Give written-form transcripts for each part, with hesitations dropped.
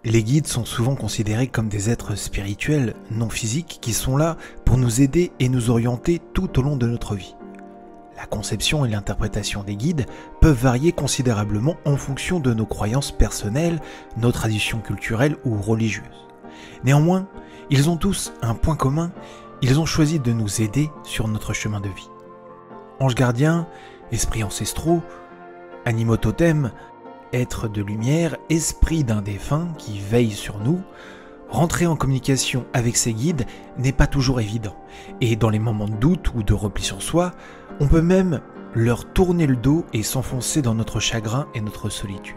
Les guides sont souvent considérés comme des êtres spirituels, non physiques, qui sont là pour nous aider et nous orienter tout au long de notre vie. La conception et l'interprétation des guides peuvent varier considérablement en fonction de nos croyances personnelles, nos traditions culturelles ou religieuses. Néanmoins, ils ont tous un point commun, ils ont choisi de nous aider sur notre chemin de vie. Anges gardiens, esprits ancestraux, animaux totems, êtres de lumière, esprits d'un défunt qui veille sur nous, rentrer en communication avec ces guides n'est pas toujours évident. Et dans les moments de doute ou de repli sur soi, on peut même leur tourner le dos et s'enfoncer dans notre chagrin et notre solitude.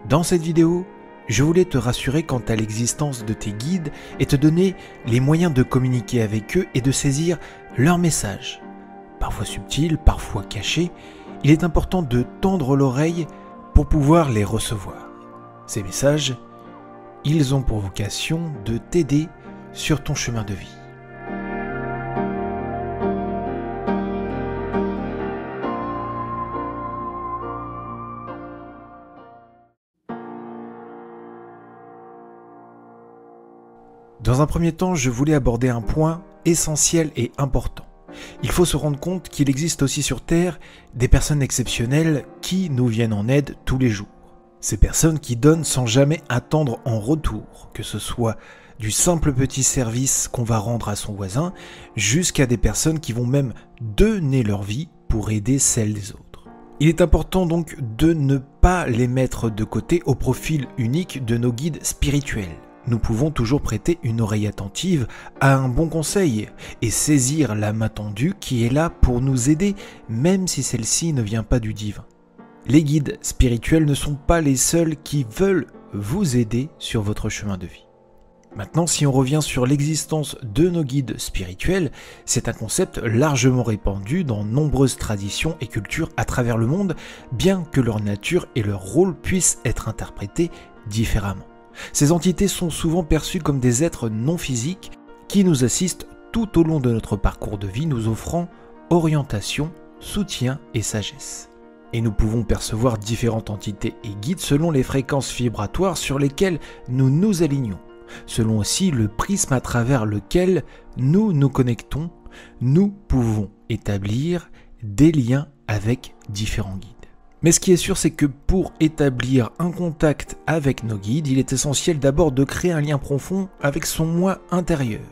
Dans cette vidéo, je voulais te rassurer quant à l'existence de tes guides et te donner les moyens de communiquer avec eux et de saisir leurs messages. Parfois subtils, parfois cachés, il est important de tendre l'oreille pour pouvoir les recevoir. Ces messages, ils ont pour vocation de t'aider sur ton chemin de vie. Dans un premier temps, je voulais aborder un point essentiel et important. Il faut se rendre compte qu'il existe aussi sur Terre des personnes exceptionnelles qui nous viennent en aide tous les jours. Ces personnes qui donnent sans jamais attendre en retour, que ce soit du simple petit service qu'on va rendre à son voisin, jusqu'à des personnes qui vont même donner leur vie pour aider celles des autres. Il est important donc de ne pas les mettre de côté au profil unique de nos guides spirituels. Nous pouvons toujours prêter une oreille attentive à un bon conseil et saisir la main tendue qui est là pour nous aider, même si celle-ci ne vient pas du divin. Les guides spirituels ne sont pas les seuls qui veulent vous aider sur votre chemin de vie. Maintenant, si on revient sur l'existence de nos guides spirituels, c'est un concept largement répandu dans nombreuses traditions et cultures à travers le monde, bien que leur nature et leur rôle puissent être interprétés différemment. Ces entités sont souvent perçues comme des êtres non physiques qui nous assistent tout au long de notre parcours de vie, nous offrant orientation, soutien et sagesse. Et nous pouvons percevoir différentes entités et guides selon les fréquences vibratoires sur lesquelles nous nous alignons, selon aussi le prisme à travers lequel nous nous connectons, nous pouvons établir des liens avec différents guides. Mais ce qui est sûr, c'est que pour établir un contact avec nos guides, il est essentiel d'abord de créer un lien profond avec son moi intérieur.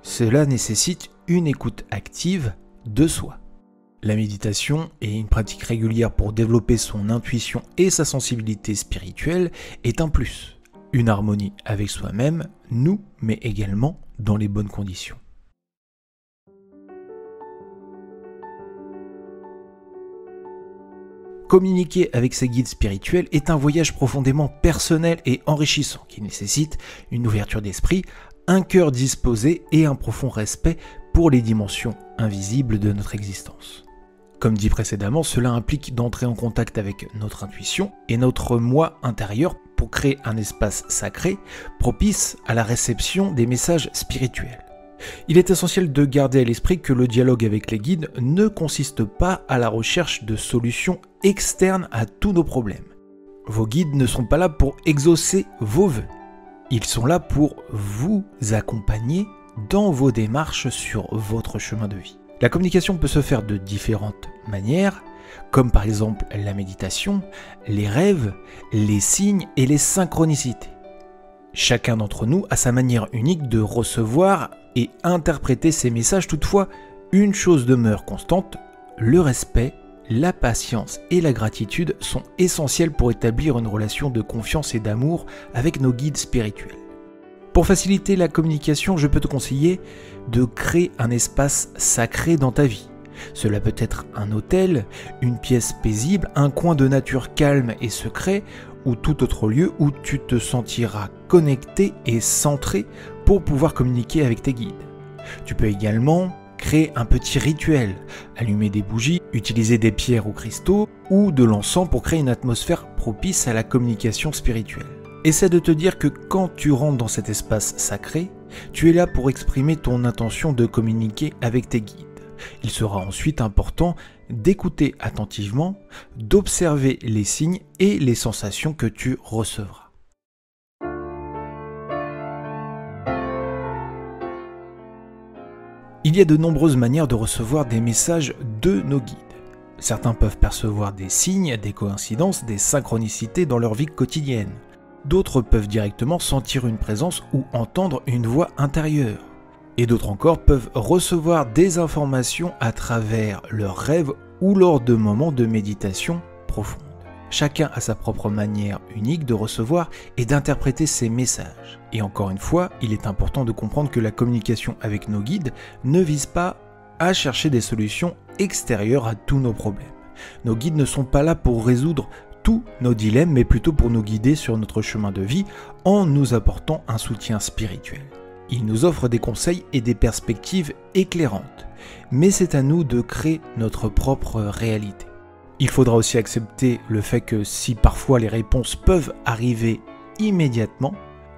Cela nécessite une écoute active de soi. La méditation et une pratique régulière pour développer son intuition et sa sensibilité spirituelle est un plus. Une harmonie avec soi-même nous met également dans les bonnes conditions. Communiquer avec ses guides spirituels est un voyage profondément personnel et enrichissant qui nécessite une ouverture d'esprit, un cœur disposé et un profond respect pour les dimensions invisibles de notre existence. Comme dit précédemment, cela implique d'entrer en contact avec notre intuition et notre moi intérieur pour créer un espace sacré propice à la réception des messages spirituels. Il est essentiel de garder à l'esprit que le dialogue avec les guides ne consiste pas à la recherche de solutions externes à tous nos problèmes. Vos guides ne sont pas là pour exaucer vos vœux. Ils sont là pour vous accompagner dans vos démarches sur votre chemin de vie. La communication peut se faire de différentes manières, comme par exemple la méditation, les rêves, les signes et les synchronicités. Chacun d'entre nous a sa manière unique de recevoir et interpréter ces messages. Toutefois, une chose demeure constante, le respect, la patience et la gratitude sont essentiels pour établir une relation de confiance et d'amour avec nos guides spirituels. Pour faciliter la communication, je peux te conseiller de créer un espace sacré dans ta vie. Cela peut être un hôtel, une pièce paisible, un coin de nature calme et secret, ou tout autre lieu où tu te sentiras connecté et centré pour pouvoir communiquer avec tes guides. Tu peux également créer un petit rituel, allumer des bougies, utiliser des pierres ou cristaux ou de l'encens pour créer une atmosphère propice à la communication spirituelle. Essaie de te dire que quand tu rentres dans cet espace sacré, tu es là pour exprimer ton intention de communiquer avec tes guides. Il sera ensuite important d'écouter attentivement, d'observer les signes et les sensations que tu recevras. Il y a de nombreuses manières de recevoir des messages de nos guides. Certains peuvent percevoir des signes, des coïncidences, des synchronicités dans leur vie quotidienne. D'autres peuvent directement sentir une présence ou entendre une voix intérieure. Et d'autres encore peuvent recevoir des informations à travers leurs rêves ou lors de moments de méditation profonde. Chacun a sa propre manière unique de recevoir et d'interpréter ces messages. Et encore une fois, il est important de comprendre que la communication avec nos guides ne vise pas à chercher des solutions extérieures à tous nos problèmes. Nos guides ne sont pas là pour résoudre tous nos dilemmes, mais plutôt pour nous guider sur notre chemin de vie en nous apportant un soutien spirituel. Ils nous offrent des conseils et des perspectives éclairantes, mais c'est à nous de créer notre propre réalité. Il faudra aussi accepter le fait que si parfois les réponses peuvent arriver immédiatement,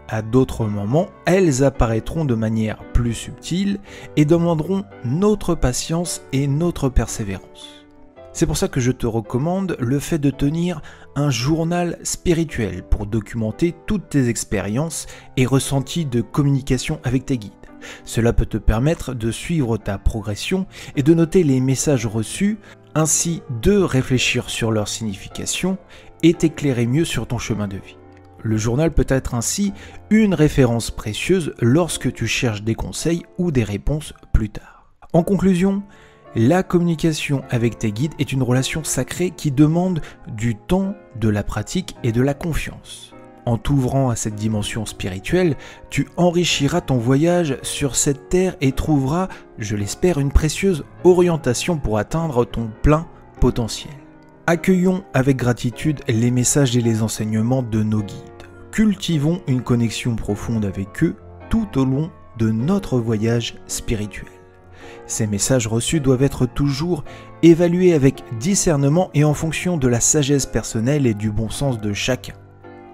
à d'autres moments, elles apparaîtront de manière plus subtile et demanderont notre patience et notre persévérance. C'est pour ça que je te recommande le fait de tenir un journal spirituel pour documenter toutes tes expériences et ressentis de communication avec tes guides. Cela peut te permettre de suivre ta progression et de noter les messages reçus, ainsi de réfléchir sur leur signification et t'éclairer mieux sur ton chemin de vie. Le journal peut être ainsi une référence précieuse lorsque tu cherches des conseils ou des réponses plus tard. En conclusion, la communication avec tes guides est une relation sacrée qui demande du temps, de la pratique et de la confiance. En t'ouvrant à cette dimension spirituelle, tu enrichiras ton voyage sur cette terre et trouveras, je l'espère, une précieuse orientation pour atteindre ton plein potentiel. Accueillons avec gratitude les messages et les enseignements de nos guides. Cultivons une connexion profonde avec eux tout au long de notre voyage spirituel. Ces messages reçus doivent être toujours évalués avec discernement et en fonction de la sagesse personnelle et du bon sens de chacun.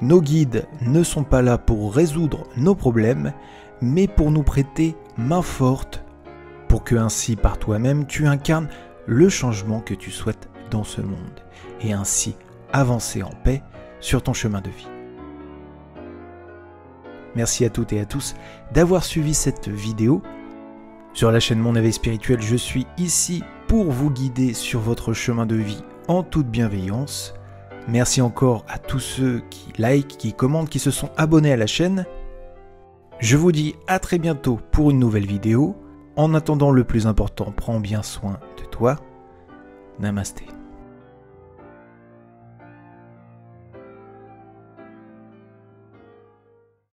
Nos guides ne sont pas là pour résoudre nos problèmes, mais pour nous prêter main forte, pour que ainsi par toi-même tu incarnes le changement que tu souhaites dans ce monde, et ainsi avancer en paix sur ton chemin de vie. Merci à toutes et à tous d'avoir suivi cette vidéo. Sur la chaîne Mon Éveil Spirituel, je suis ici pour vous guider sur votre chemin de vie en toute bienveillance. Merci encore à tous ceux qui likent, qui commentent, qui se sont abonnés à la chaîne. Je vous dis à très bientôt pour une nouvelle vidéo. En attendant, le plus important, prends bien soin de toi. Namasté.